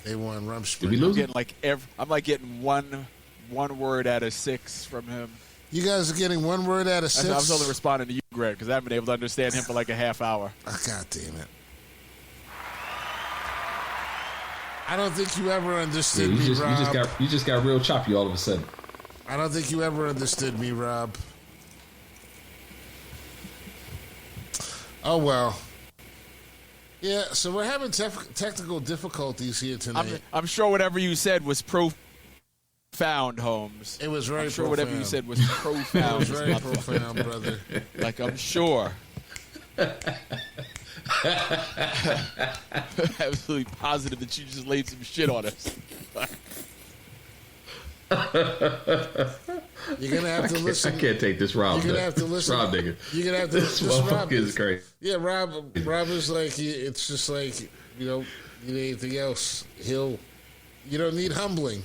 They won Rumspringa. Did we lose them? I'm like getting one word out of 6 from him. You guys are getting 1 word out of 6? I was only responding to you, Grant, because I haven't been able to understand him for like a half hour. Oh, God damn it. I don't think you ever understood me, Rob. You just got real choppy all of a sudden. I don't think you ever understood me, Rob. Oh, well. Yeah, so we're having technical difficulties here tonight. I'm sure whatever you said was proof profound, Holmes. It was very I'm sure profound. whatever you said was profound. It was very profound, brother. Like, I'm sure. Absolutely positive that you just laid some shit on us. You're gonna have to listen. I can't take this Rob. You're gonna have to listen. Rob nigga. You're gonna have to This listen. motherfucker Rob is crazy. Yeah, Rob is like, it's just like, you know, you need anything else. You don't need humbling,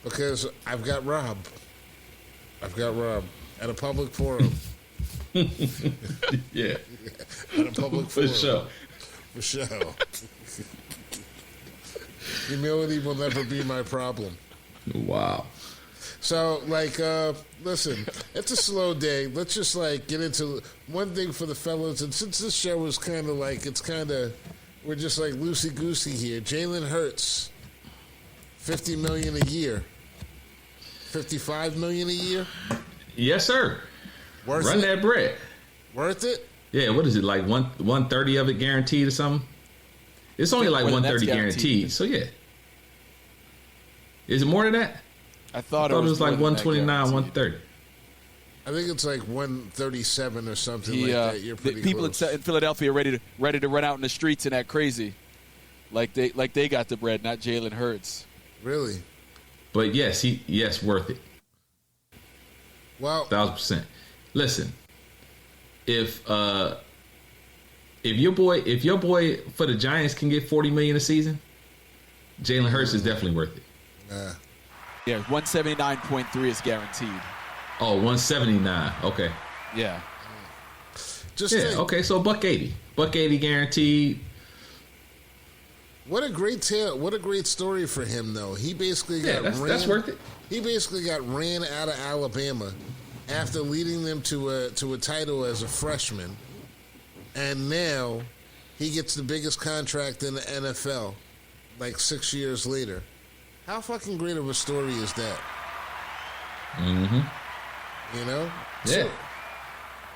because I've got Rob at a public forum. Yeah. At a public For forum. sure. For sure. Humility will never be my problem. Wow. So, like, listen, it's a slow day. Let's just, like, get into one thing for the fellas. And since this show is kind of like, we're just like loosey-goosey here. Jalen Hurts, $50 million a year. $55 million a year? Yes, sir. Run that bread. Worth it? Yeah, what is it, like 130 of it guaranteed or something? It's only like 130 guaranteed. So, yeah. Is it more than that? I thought it was like 129, 130. I think it's like 137 or something like that. You're pretty people close. in Philadelphia are ready to run out in the streets and act crazy, like they got the bread, not Jalen Hurts. Really? But yes, worth it. Well, 1,000%. Listen, if your boy for the Giants can get $40 million a season, Jalen Hurts is definitely worth it. Yeah, 179.3 is guaranteed. Oh, 179. Okay. Yeah. Okay. So $180 guaranteed. What a great tale! What a great story for him, though. He basically that's worth it. He basically got ran out of Alabama after leading them to a title as a freshman, and now he gets the biggest contract in the NFL, like 6 years later. How fucking great of a story is that? Mm-hmm. You know? Yeah.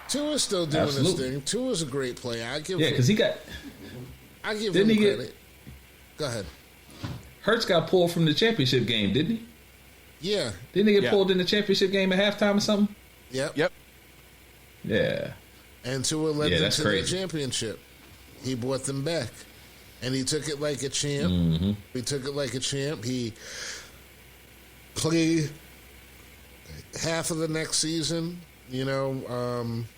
Tua's still doing his thing. Tua's a great player. I give because he got. I give him credit. Go ahead. Hurts got pulled from the championship game, didn't he? Yeah. Didn't he get pulled in the championship game at halftime or something? Yep. Yeah. And Tua led them to the championship. He brought them back. And he took it like a champ. Mm-hmm. He took it like a champ. He played half of the next season,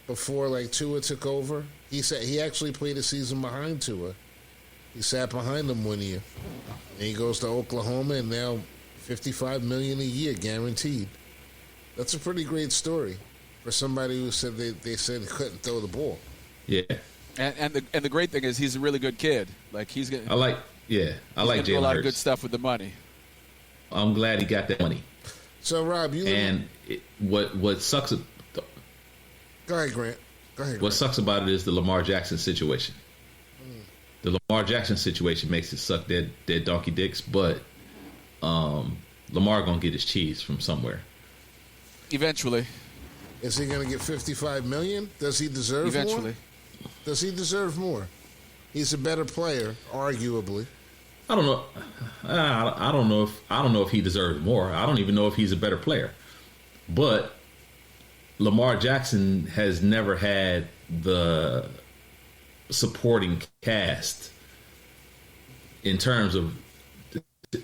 before like Tua took over. He said he actually played a season behind Tua. He sat behind him 1 year. And he goes to Oklahoma, and now $55 million a year guaranteed. That's a pretty great story for somebody who said they said he couldn't throw the ball. Yeah. And the great thing is he's a really good kid. Like he's gonna. I like Jalen Hurts. Do a lot of good stuff with the money. I'm glad he got that money. So Rob, what sucks? Go ahead, Grant. What sucks about it is the Lamar Jackson situation. The Lamar Jackson situation makes it suck dead donkey dicks, but Lamar gonna get his cheese from somewhere. Eventually. Is he gonna get $55 million? Does he deserve more? Eventually. Does he deserve more? He's a better player, arguably. I don't know. I don't know if he deserves more. I don't even know if he's a better player. But Lamar Jackson has never had the supporting cast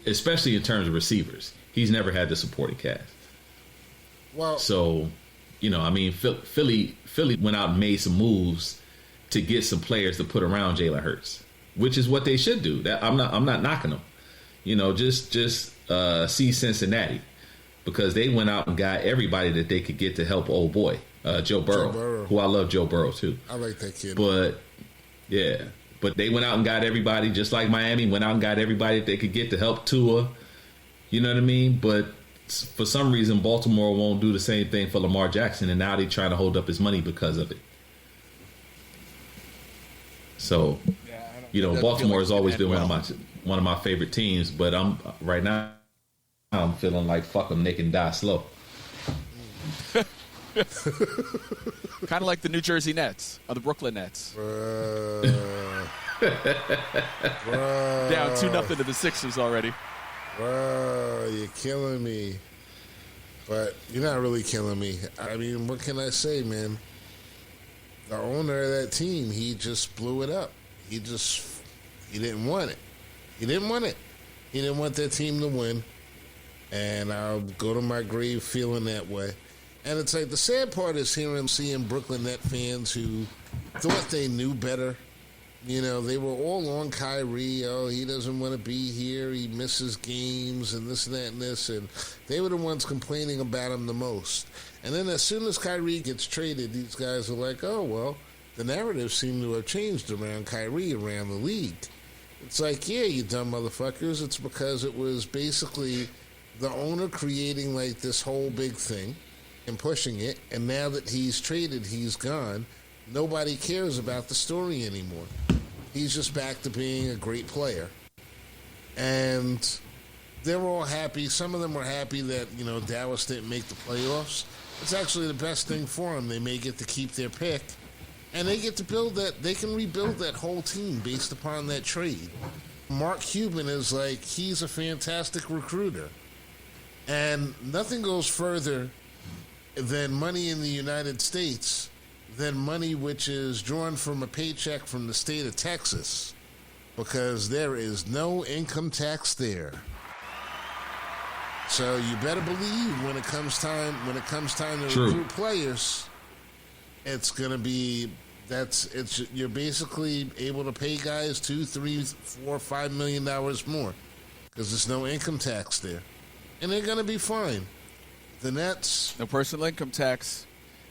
especially in terms of receivers. He's never had the supporting cast. Well, so, Philly went out and made some moves to get some players to put around Jalen Hurts, which is what they should do. That I'm not knocking them. Just see Cincinnati, because they went out and got everybody that they could get to help old boy, Joe Burrow, who I love Joe Burrow too. I like that kid. But they went out and got everybody, just like Miami went out and got everybody that they could get to help Tua. You know what I mean? But for some reason, Baltimore won't do the same thing for Lamar Jackson, and now they're trying to hold up his money because of it. So, Baltimore has always been one of my favorite teams, but right now I'm feeling like fuck them, they can die slow. Kind of like the New Jersey Nets or the Brooklyn Nets. Bro. Down 2-0 to the Sixers already. Bro, you're killing me. But you're not really killing me. I mean, what can I say, man? The owner of that team, he just blew it up. He didn't want it. He didn't want it. He didn't want that team to win. And I'll go to my grave feeling that way. And it's like the sad part is seeing Brooklyn Net fans who thought they knew better. You know, they were all on Kyrie. Oh, he doesn't want to be here. He misses games and this and that and this. And they were the ones complaining about him the most. And then as soon as Kyrie gets traded, these guys are like, oh, well, the narrative seemed to have changed around Kyrie, around the league. It's like, yeah, you dumb motherfuckers. It's because it was basically the owner creating like this whole big thing and pushing it. And now that he's traded, he's gone. Nobody cares about the story anymore. He's just back to being a great player. And they're all happy. Some of them were happy that, you know, Dallas didn't make the playoffs. It's actually the best thing for them. They may get to keep their pick. And they get to build that. They can rebuild that whole team based upon that trade. Mark Cuban is like, he's a fantastic recruiter. And nothing goes further than money in the United States than money which is drawn from a paycheck from the state of Texas, because there is no income tax there. So you better believe when it comes time to recruit players, it's gonna be you're basically able to pay guys $2, $3, $4, $5 million more because there's no income tax there, and they're gonna be fine. The Nets, no personal income tax.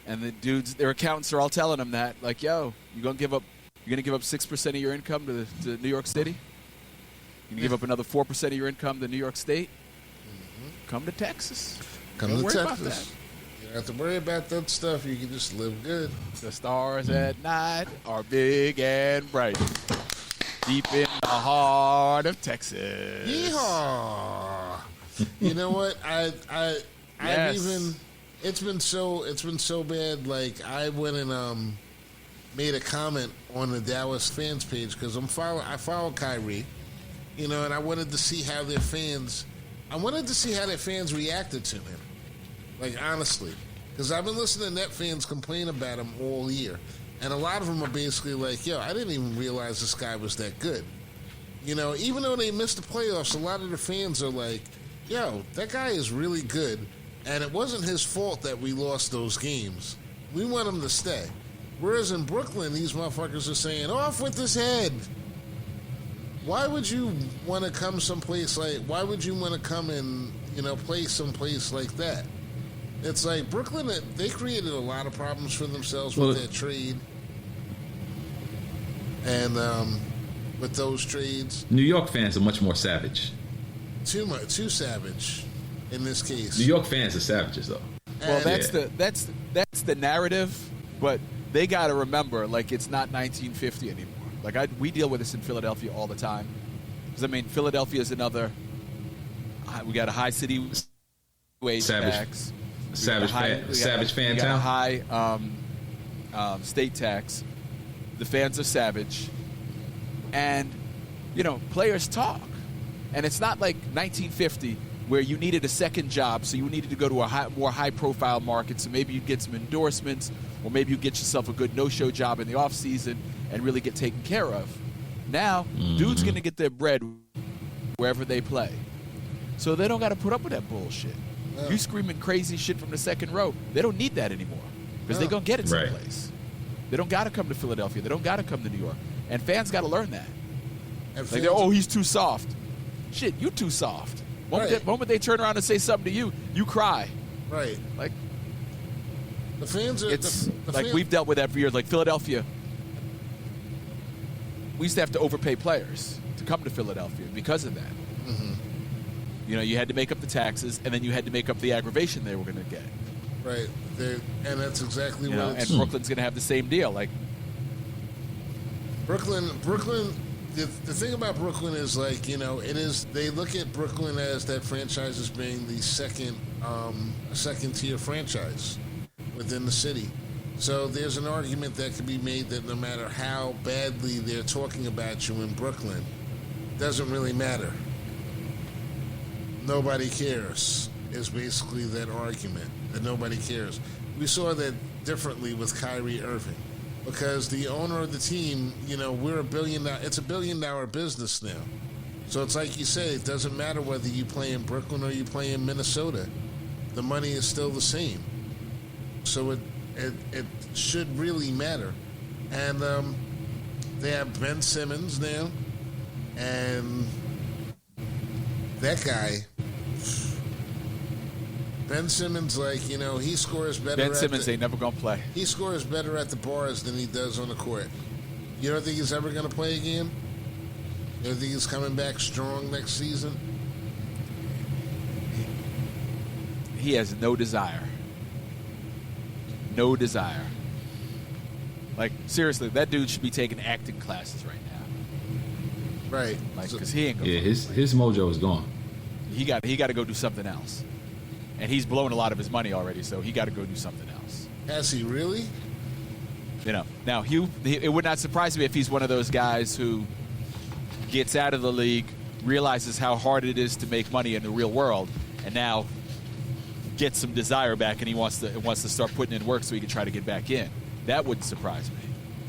And the dudes, their accountants are all telling them that, like, yo, you're gonna give up 6% of your income to New York City. You're gonna give up another 4% of your income to New York State. Mm-hmm. Come to Texas. Don't worry about that. You don't have to worry about that stuff. You can just live good. The stars at night are big and bright, deep in the heart of Texas. Yeehaw! You know what? I've even. It's been so bad. Like, I went and made a comment on the Dallas fans page because I follow Kyrie, you know, and I wanted to see how their fans reacted to him. Like, honestly, because I've been listening to Net fans complain about him all year, and a lot of them are basically like, "Yo, I didn't even realize this guy was that good." You know, even though they missed the playoffs, a lot of the fans are like, "Yo, that guy is really good." And it wasn't his fault that we lost those games. We want him to stay. Whereas in Brooklyn, these motherfuckers are saying, off with his head. Why would you want to come someplace why would you want to come and, you know, play someplace like that? It's like Brooklyn, they created a lot of problems for themselves with that trade. And with those trades. New York fans are much more savage. Too savage. In this case, New York fans are savages, though. Well, that's the narrative, but they got to remember, like, it's not 1950 anymore. Like, we deal with this in Philadelphia all the time, because I mean, Philadelphia is another. We got a high city wage tax, savage fan town, a high state tax. The fans are savage, and you know, players talk, and it's not like 1950. Where you needed a second job, so you needed to go to a more high-profile market, so maybe you'd get some endorsements, or maybe you get yourself a good no-show job in the off-season and really get taken care of. Now, dudes going to get their bread wherever they play. So they don't got to put up with that bullshit. No. You screaming crazy shit from the second row, they don't need that anymore, because they're going to get it someplace. They don't got to come to Philadelphia. They don't got to come to New York. And fans got to learn that. Like, oh, he's too soft. Shit, you too soft. The moment they turn around and say something to you, you cry. Right. Like, the fans are. It's we've dealt with that for years. Like Philadelphia, we used to have to overpay players to come to Philadelphia because of that. Mm-hmm. You know, you had to make up the taxes, and then you had to make up the aggravation they were going to get. Right. And that's exactly what it's... And Brooklyn's going to have the same deal. Like, Brooklyn. The thing about Brooklyn is, like, you know, it is, they look at Brooklyn as that franchise as being the second tier franchise within the city. So there's an argument that can be made that no matter how badly they're talking about you in Brooklyn, it doesn't really matter. Nobody cares. is basically that argument that nobody cares. We saw that differently with Kyrie Irving because the owner of the team, we're it's $1 billion business now. So it's like you say, it doesn't matter whether you play in Brooklyn or you play in Minnesota. The money is still the same. So it should really matter. And they have Ben Simmons now. And that guy, Ben Simmons, he scores better. Ben Simmons ain't never going to play. He scores better at the bars than he does on the court. You don't think he's ever going to play again? You don't think he's coming back strong next season? He has no desire. No desire. Like, seriously, that dude should be taking acting classes right now. Right. Like, because he ain't going to. Yeah, his mojo is gone. He got to go do something else. And he's blowing a lot of his money already, so he got to go do something else. Has he really? Now, it would not surprise me if he's one of those guys who gets out of the league, realizes how hard it is to make money in the real world, and now gets some desire back, and he wants to start putting in work so he can try to get back in. That wouldn't surprise me.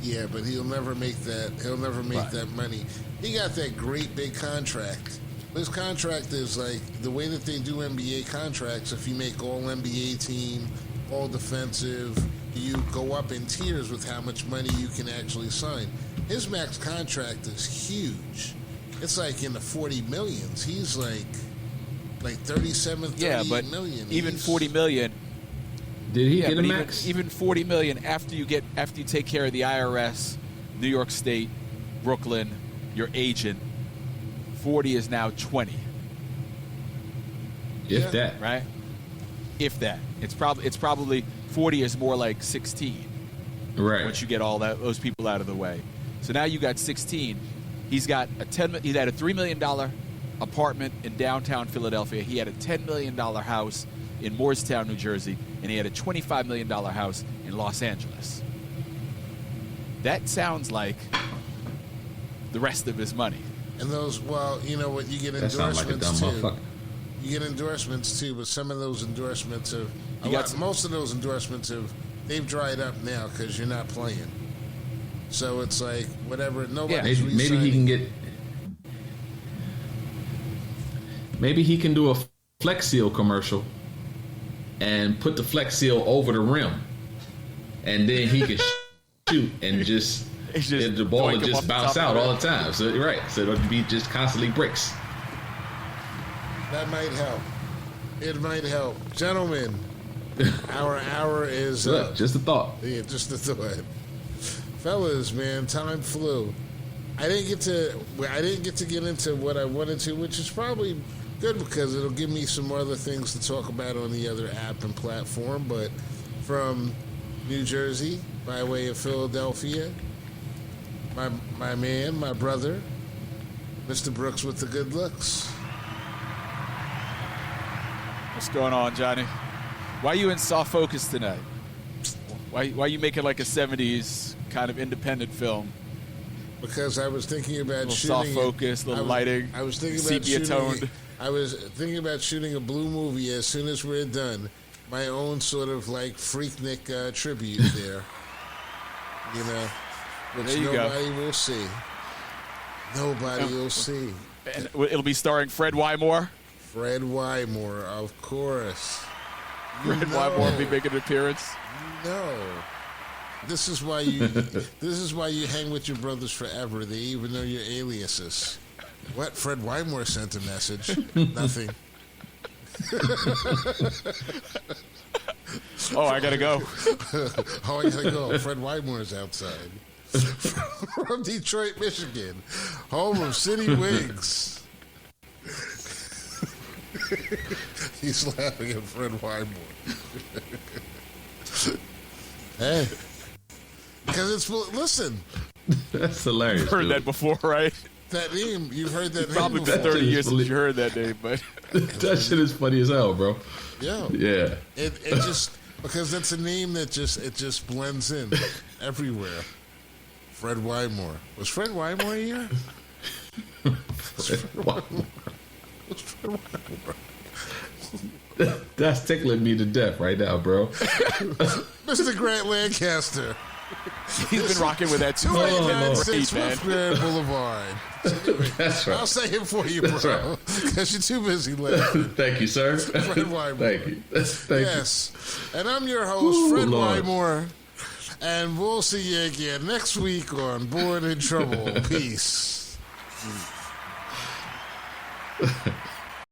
Yeah, but he'll never make that. He'll never make right. that money. He got that great big contract. His contract is like the way that they do NBA contracts. If you make all NBA team, all defensive, you go up in tiers with how much money you can actually sign. His max contract is huge. It's like in the 40 millions. He's like 37, 38 million. Even 40 million. Did he get a max? Even 40 million after you take care of the IRS, New York State, Brooklyn, your agent, 40 is now 20. If that. Right? If that. It's probably 40 is more like 16. Right. Once you get all those people out of the way. So now you got 16. He had a $3 million apartment in downtown Philadelphia. He had a $10 million house in Moorestown, New Jersey, and he had a $25 million house in Los Angeles. That sounds like the rest of his money. And those, well, you know what, you get endorsements too. You get endorsements too, but some of those endorsements most of those endorsements they've dried up now because you're not playing. So it's like whatever. Nobody's maybe he can get. Maybe he can do a Flex Seal commercial and put the Flex Seal over the rim, and then he can shoot and the ball would just bounce out all the time. So so it'll be just constantly bricks. That might help. It might help, gentlemen. Our hour is up. Just a thought. Yeah, just a thought. Fellas, man, time flew. I didn't get to get into what I wanted to, which is probably good because it'll give me some other things to talk about on the other app and platform. But from New Jersey, by way of Philadelphia, my man, my brother, Mr. Brooks with the good looks. What's going on, Johnny? Why are you in soft focus tonight? Why are you making like a 70s kind of independent film? Because I was thinking about shooting soft focus, little lighting. I was thinking about sepia toned. I was thinking about shooting a blue movie as soon as we're done. My own sort of like Frreknik tribute there. You know, which nobody will see. Nobody will see. And it'll be starring Fred Wymore. Fred Wymore, of course. Fred Wymore will be making an appearance. No. This is why you hang with your brothers forever. They even know your aliases. What? Fred Wymore sent a message. Nothing. Oh, I gotta go. I gotta go. Fred Wymore's outside. From Detroit, Michigan, home of City Wigs. He's laughing at Fred Wymore. Hey. Because it's, listen. That's hilarious. You've heard that before, right? That name, you've heard that name probably before. 30 years since you heard that name, but. That shit is funny as hell, bro. Yeah. It just, because that's a name that just blends in everywhere. Fred Wymore. Was Fred Wymore here? Fred Wymore. Was Fred Wymore? That's tickling me to death right now, bro. Mr. Grant Lancaster. He's been rocking with that too. 296 man. Grand Boulevard. That's right. I'll say it for you, That's bro. Because you're too busy laughing. Thank you, sir. Fred Wymore. Thank you. Yes. And I'm your host, Fred Lord. Wymore. And we'll see you again next week on Born in Trouble. Peace.